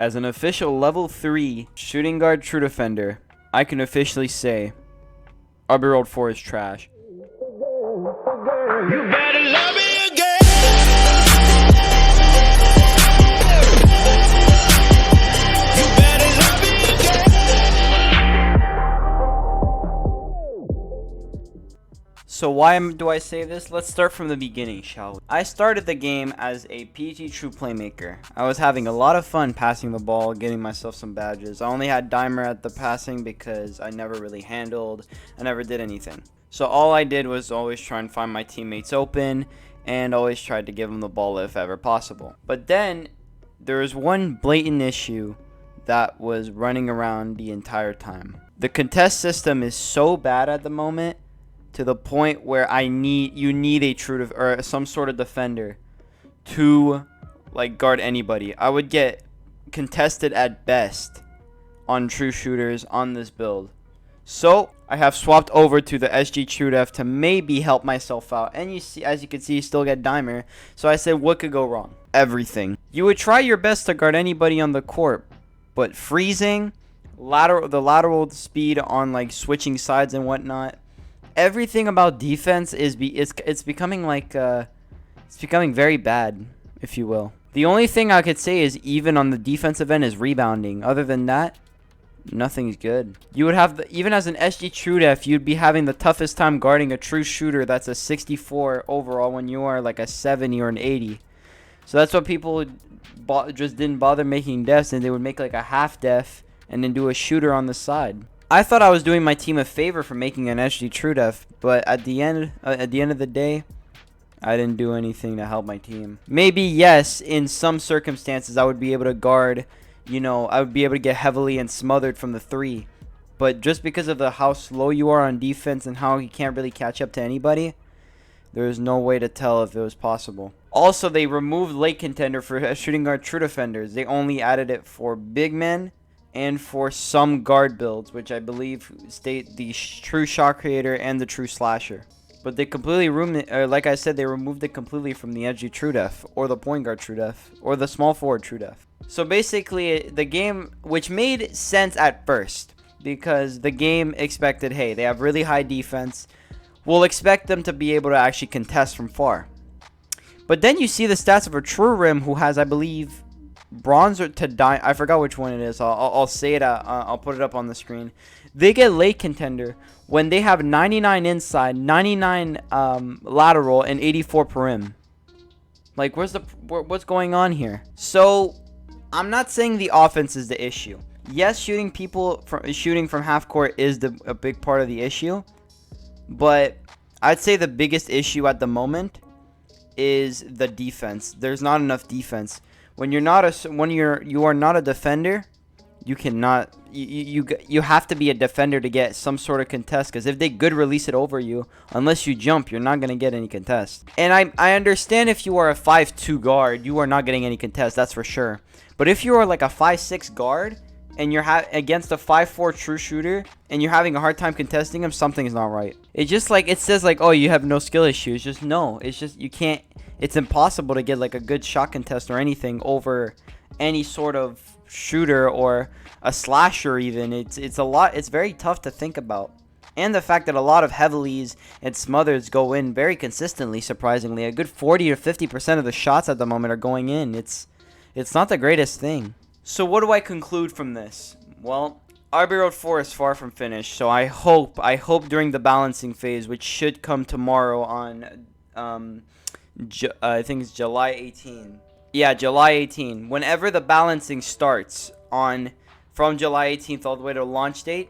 As an official level 3 shooting guard true defender, I can officially say RBW4 is trash. You better love me again. You better love me again. So why do I say this? Let's start from the beginning, shall we? I started the game as a PG true playmaker. I was having a lot of fun passing the ball, getting myself some badges. I only had dimer at the passing because I never really handled. I never did anything. So all I did was always try and find my teammates open and always tried to give them the ball if ever possible. But then there was one blatant issue that was running around the entire time. The contest system is so bad at the moment to the point where you need a true or some sort of defender to like guard anybody. I would get contested at best on true shooters on this build. So I have swapped over to the SG True Def to maybe help myself out. And you see, as you can see, you still get dimer. So I said, what could go wrong? Everything. You would try your best to guard anybody on the court, but freezing, the lateral speed on like switching sides and whatnot, everything about defense it's becoming like it's becoming very bad, if you will. The only thing I could say is even on the defensive end is rebounding. Other than that, nothing's good. You would have even as an SG True Def, you'd be having the toughest time guarding a true shooter that's a 64 overall when you are like a 70 or an 80. So that's what people just didn't bother making defs, and they would make like a half def and then do a shooter on the side. I thought I was doing my team a favor for making an SG True Def, but at the end of the day, I didn't do anything to help my team. Maybe yes, in some circumstances I would be able to guard. You know, I would be able to get heavily and smothered from the 3. But just because of how slow you are on defense and how you can't really catch up to anybody, there is no way to tell if it was possible. Also, they removed late contender for shooting guard true defenders. They only added it for big men and for some guard builds, which I believe state the true shot creator and the true slasher. But they completely like I said, they removed it completely from the edgy true def, or the point guard true def, or the small forward true def. So basically, the game, which made sense at first, because the game expected, hey, they have really high defense, we'll expect them to be able to actually contest from far. But then you see the stats of a true rim who has, I believe, bronze or to die. I forgot which one it is. I'll say it. I'll put it up on the screen. They get late contender when they have 99 inside, 99 lateral, and 84 perim. Like, what's going on here? So I'm not saying the offense is the issue. Yes, shooting from half court is a big part of the issue, but I'd say the biggest issue at the moment is the defense. There's not enough defense. When you are not a defender, you cannot you have to be a defender to get some sort of contest, because if they good release it over you, unless you jump, you're not going to get any contest. And I understand if you are a 5'2 guard, you are not getting any contest, that's for sure. But if you are like a 5'6 guard and you're against a 5'4 true shooter and you're having a hard time contesting him, something's not right. It's just like, it says like, oh, you have no skill issues. Just no, it's just you can't. It's impossible to get like a good shot contest or anything over any sort of shooter or a slasher even. It's a lot. It's very tough to think about. And the fact that a lot of heavilies and smothers go in very consistently, surprisingly. A good 40 or 50% of the shots at the moment are going in. It's not the greatest thing. So what do I conclude from this? Well, RBW4 is far from finished. So I hope during the balancing phase, which should come tomorrow on I think it's July 18. Yeah, July 18. Whenever the balancing starts from July 18th all the way to launch date,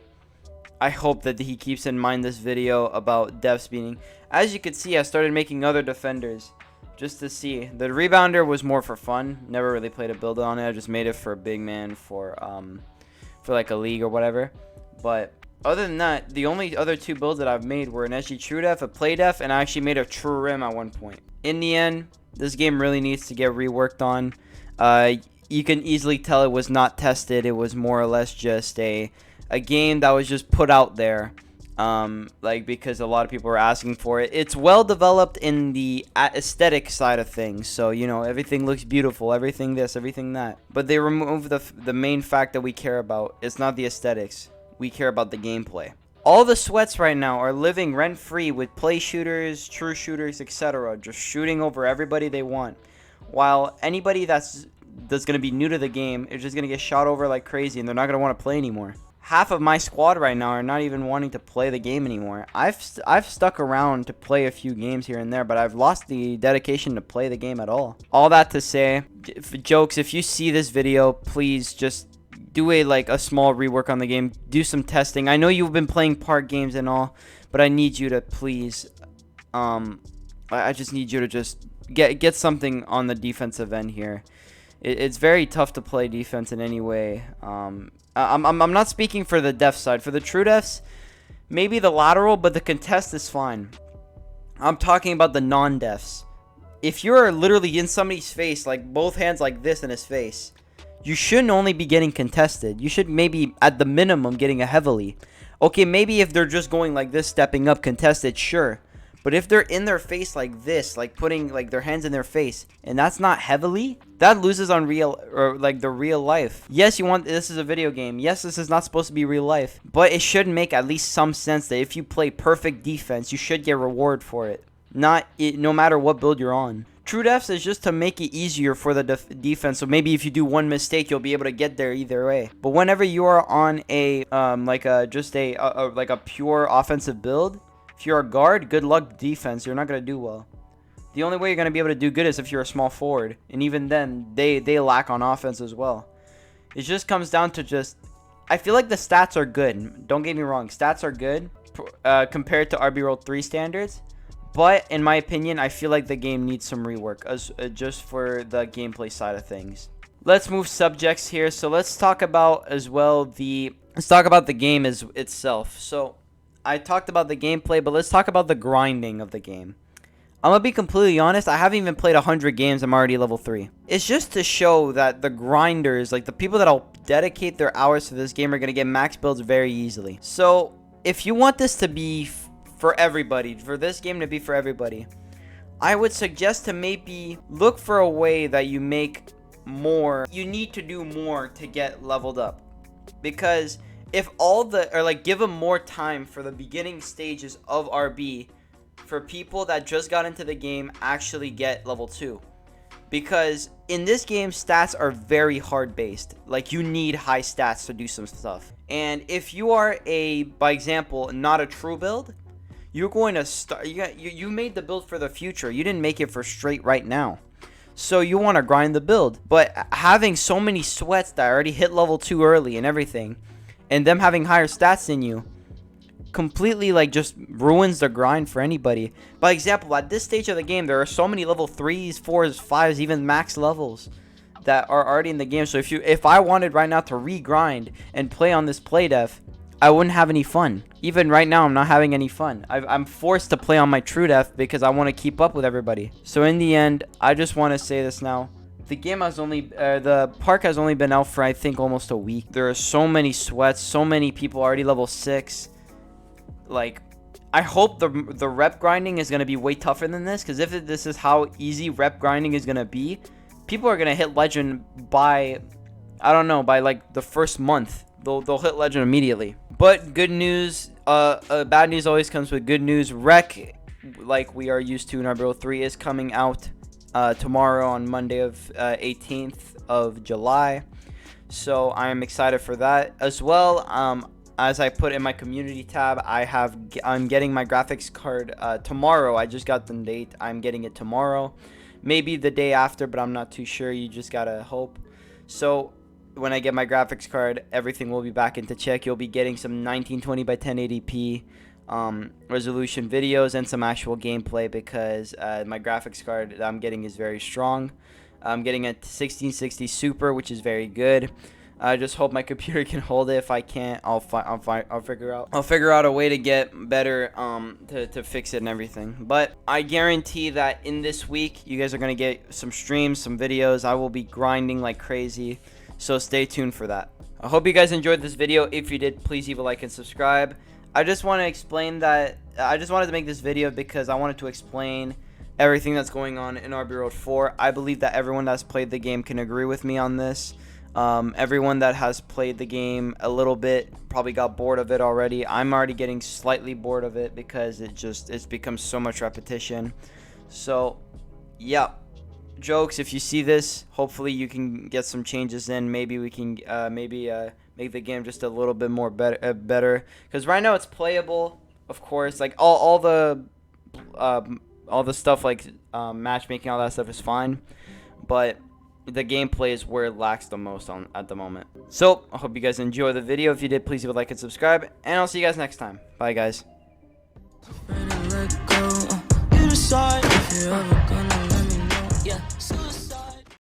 I hope that he keeps in mind this video about dev speeding. As you can see, I started making other defenders just to see. The rebounder was more for fun. Never really played a build on it. I just made it for a big man for like a league or whatever. But other than that, the only other 2 builds that I've made were an SG True Def, a Play Def, and I actually made a True Rim at one point. In the end, this game really needs to get reworked on. You can easily tell it was not tested. It was more or less just a game that was just put out there. like because a lot of people are asking for it. It's well developed in the aesthetic side of things, so you know everything looks beautiful, everything this, everything that. But they remove the main fact that we care about. It's not the aesthetics. We care about the gameplay. All the sweats right now are living rent-free with play shooters, true shooters, etc. Just shooting over everybody they want. While anybody that's going to be new to the game is just going to get shot over like crazy, and they're not going to want to play anymore. Half of my squad right now are not even wanting to play the game anymore. I've stuck around to play a few games here and there, but I've lost the dedication to play the game at all. All that to say, jokes, if you see this video, please just do a small rework on the game. Do some testing. I know you've been playing park games and all, but I need you to please I just need you to just get something on the defensive end here. It's very tough to play defense in any way. I'm not speaking for the def side. For the true defs, maybe the lateral, but the contest is fine. I'm talking about the non-defs. If you're literally in somebody's face, like both hands like this in his face, you shouldn't only be getting contested. You should maybe, at the minimum, getting a heavily. Okay, maybe if they're just going like this, stepping up, contested, sure. But if they're in their face like this, like putting like their hands in their face, and that's not heavily, that loses on real, or like the real life. Yes, this is a video game. Yes, this is not supposed to be real life, but it should make at least some sense that if you play perfect defense, you should get reward for it. No matter what build you're on. True defs is just to make it easier for the defense. So maybe if you do one mistake, you'll be able to get there either way. But whenever you are on a like a pure offensive build, if you're a guard, good luck defense. You're not going to do well. The only way you're going to be able to do good is if you're a small forward. And even then, they lack on offense as well. It just comes down to just... I feel like the stats are good. Don't get me wrong. Stats are good compared to RBW4 standards. But in my opinion, I feel like the game needs some rework just for the gameplay side of things. Let's move subjects here. So let's talk about as well let's talk about the game itself. So I talked about the gameplay, but let's talk about the grinding of the game. I'm going to be completely honest, I haven't even played 100 games, I'm already level 3. It's just to show that the grinders, like the people that'll dedicate their hours to this game are going to get max builds very easily. So if you want this to be for everybody, for this game to be for everybody, I would suggest to maybe look for a way that you make more. You need to do more to get leveled up. Because if give them more time for the beginning stages of RB for people that just got into the game actually get level 2. Because in this game, stats are very hard based. Like, you need high stats to do some stuff. And if you are by example, not a true build, you're going to start, you made the build for the future. You didn't make it for straight right now. So you want to grind the build. But having so many sweats that already hit level 2 early and everything, and them having higher stats than you, completely just ruins the grind for anybody. By example, at this stage of the game, there are so many level 3s, 4s, 5s, even max levels that are already in the game. So if I wanted right now to regrind and play on this play def, I wouldn't have any fun. Even right now, I'm not having any fun. I'm forced to play on my true def because I want to keep up with everybody. So in the end, I just want to say this now. The game has the park has only been out for, I think, almost a week. There are so many sweats, so many people already level 6. Like, I hope the rep grinding is going to be way tougher than this, because if this is how easy rep grinding is going to be, people are going to hit legend by, I don't know, by like the first month. They'll hit legend immediately. But good news, bad news always comes with good news. Rec, like we are used to in RBW4, is coming out tomorrow on Monday of 18th of July. So I'm excited for that as well. As I put in my community tab, I'm getting my graphics card tomorrow. I just got the date. I'm getting it tomorrow, maybe the day after, but I'm not too sure. You just gotta hope. So when I get my graphics card, everything will be back into check. You'll be getting some 1920 by 1080p resolution videos and some actual gameplay, because my graphics card that I'm getting is very strong. I'm getting a 1660 Super, which is very good. I just hope my computer can hold it. If I can't, I'll figure out a way to get better to fix it and everything. But I guarantee that in this week, you guys are gonna get some streams, some videos. I will be grinding like crazy, so stay tuned for that. I hope you guys enjoyed this video. If you did, please leave a like and subscribe. I just want to explain that. I just wanted to make this video because I wanted to explain everything that's going on in RBW4. I believe that everyone that's played the game can agree with me on this. Everyone that has played the game a little bit probably got bored of it already. I'm already getting slightly bored of it because it's become so much repetition. So, yeah. Jokes, if you see this, hopefully you can get some changes in. Maybe we can make the game just a little bit more better. Because right now it's playable, of course. Like all the stuff like matchmaking, all that stuff is fine, but the gameplay is where it lacks the most at the moment. So I hope you guys enjoy the video. If you did, please leave a like and subscribe, and I'll see you guys next time. Bye, guys.